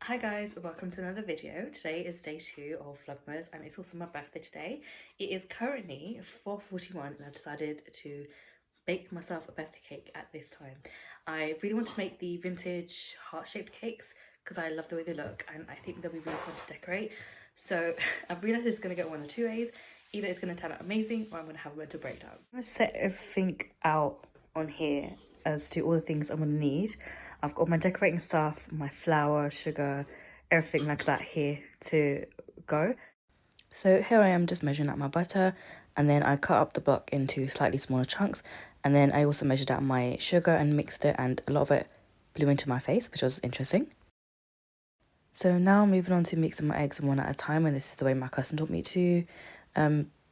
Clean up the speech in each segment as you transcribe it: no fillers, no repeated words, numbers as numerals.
Hi guys, welcome to another video. Today is day 2 of Vlogmas and it's also my birthday today. It is currently 4:41 and I've decided to bake myself a birthday cake at this time. I really want to make the vintage heart-shaped cakes because I love the way they look and I think they'll be really fun to decorate. So I've realised it's going to go one or two ways. Either it's going to turn out amazing or I'm going to have a mental breakdown. I'm going to set everything out on here as to all the things I'm going to need. I've got my decorating stuff, my flour, sugar, everything like that here to go. So here I am just measuring out my butter, and then I cut up the block into slightly smaller chunks, and then I also measured out my sugar and mixed it, and a lot of it blew into my face, which was interesting. So now moving on to mixing my eggs one at a time, and this is the way my cousin taught me to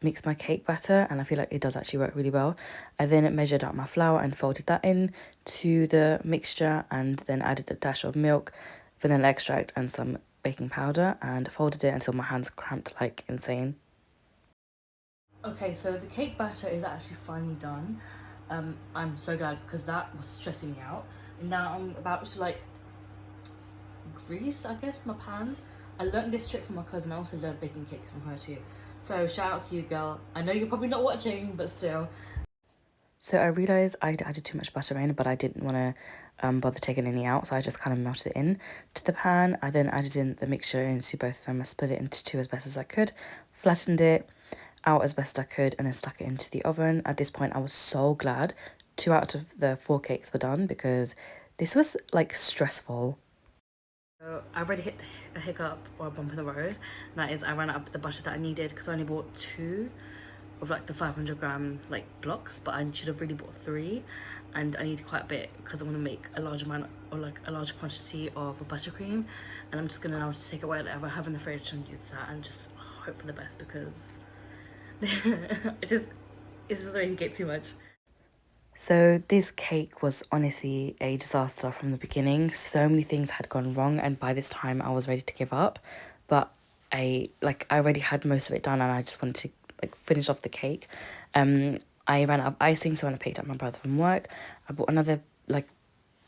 mix my cake batter, and I feel like it does actually work really well. I then measured out my flour and folded that in to the mixture, and then added a dash of milk, vanilla extract and some baking powder, and folded it until my hands cramped like insane. Okay, so the cake batter is actually finally done. I'm so glad because that was stressing me out. And now I'm about to like grease, I guess, my pans. I learned this trick from my cousin. I also learned baking cakes from her too. So shout out to you, girl. I know you're probably not watching, but still. So I realised I'd added too much butter in, but I didn't want to bother taking any out, so I just kind of melted it in to the pan. I then added in the mixture into both of them. I split it into two as best as I could, flattened it out as best I could, and then stuck it into the oven. At this point, I was so glad 2 out of the 4 cakes were done because this was like stressful. So I already hit a hiccup or a bump in the road. And that is I ran out of the butter that I needed because I only bought 2 of like the 500-gram like blocks, but I should have really bought 3, and I need quite a bit because I want to make a large amount or like a large quantity of a buttercream, and I'm just gonna now take it whatever I have in the fridge and use that and just hope for the best because it's just going to get too much. So this cake was honestly a disaster from the beginning. So many things had gone wrong, and by this time I was ready to give up. But I already had most of it done, and I just wanted to like finish off the cake. I ran out of icing, so when I picked up my brother from work, I bought another like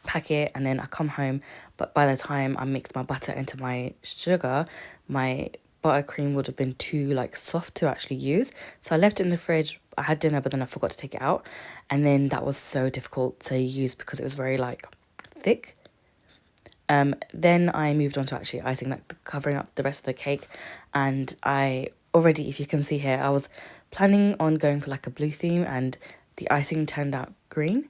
packet, and then I come home. But by the time I mixed my butter into my sugar, my buttercream would have been too like soft to actually use, so I left it in the fridge. I had dinner, but then I forgot to take it out, and then that was so difficult to use because it was very like thick. Then I moved on to actually icing, like covering up the rest of the cake, and I already, if you can see here, I was planning on going for like a blue theme, and the icing turned out green.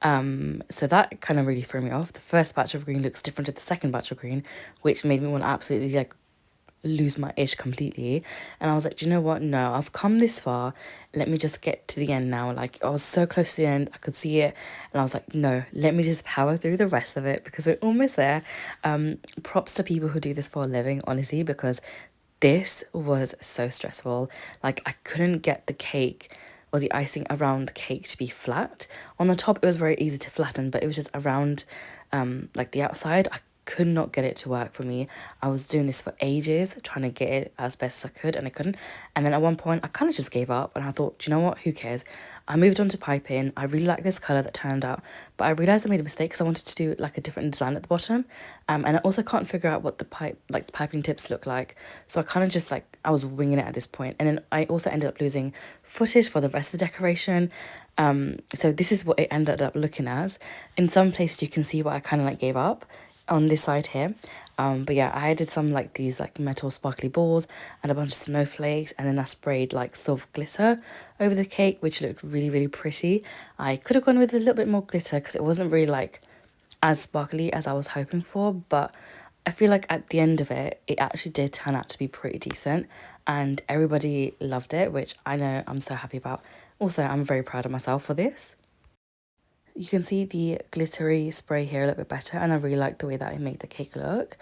So that kind of really threw me off. The first batch of green looks different to the second batch of green, which made me want to absolutely like lose my ish completely. And I was like, do you know what? No, I've come this far. Let me just get to the end now. Like I was so close to the end, I could see it, and I was like, no, let me just power through the rest of it because we're almost there. Props to people who do this for a living, honestly, because this was so stressful. Like I couldn't get the cake or the icing around the cake to be flat. On the top, it was very easy to flatten, but it was just around like the outside. I could not get it to work for me. I was doing this for ages, trying to get it as best as I could, and I couldn't. And then at one point, I kind of just gave up, and I thought, do you know what? Who cares? I moved on to piping. I really like this colour that turned out, but I realised I made a mistake because I wanted to do like a different design at the bottom, and I also can't figure out what the piping tips look like. So I kind of just like I was winging it at this point, and then I also ended up losing footage for the rest of the decoration. So this is what it ended up looking as. In some places, you can see what I kind of like gave up on this side here. But yeah, I did some like these like metal sparkly balls and a bunch of snowflakes, and then I sprayed like silver glitter over the cake, which looked really, really pretty. I could have gone with a little bit more glitter because it wasn't really like as sparkly as I was hoping for, but I feel like at the end of it, it actually did turn out to be pretty decent, and everybody loved it, which I know I'm so happy about. Also, I'm very proud of myself for this. You can see the glittery spray here a little bit better, and I really like the way that it made the cake look.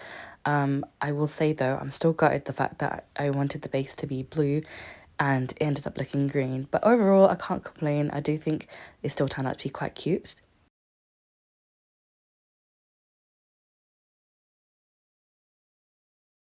I will say though, I'm still gutted the fact that I wanted the base to be blue and it ended up looking green. But overall, I can't complain. I do think it still turned out to be quite cute.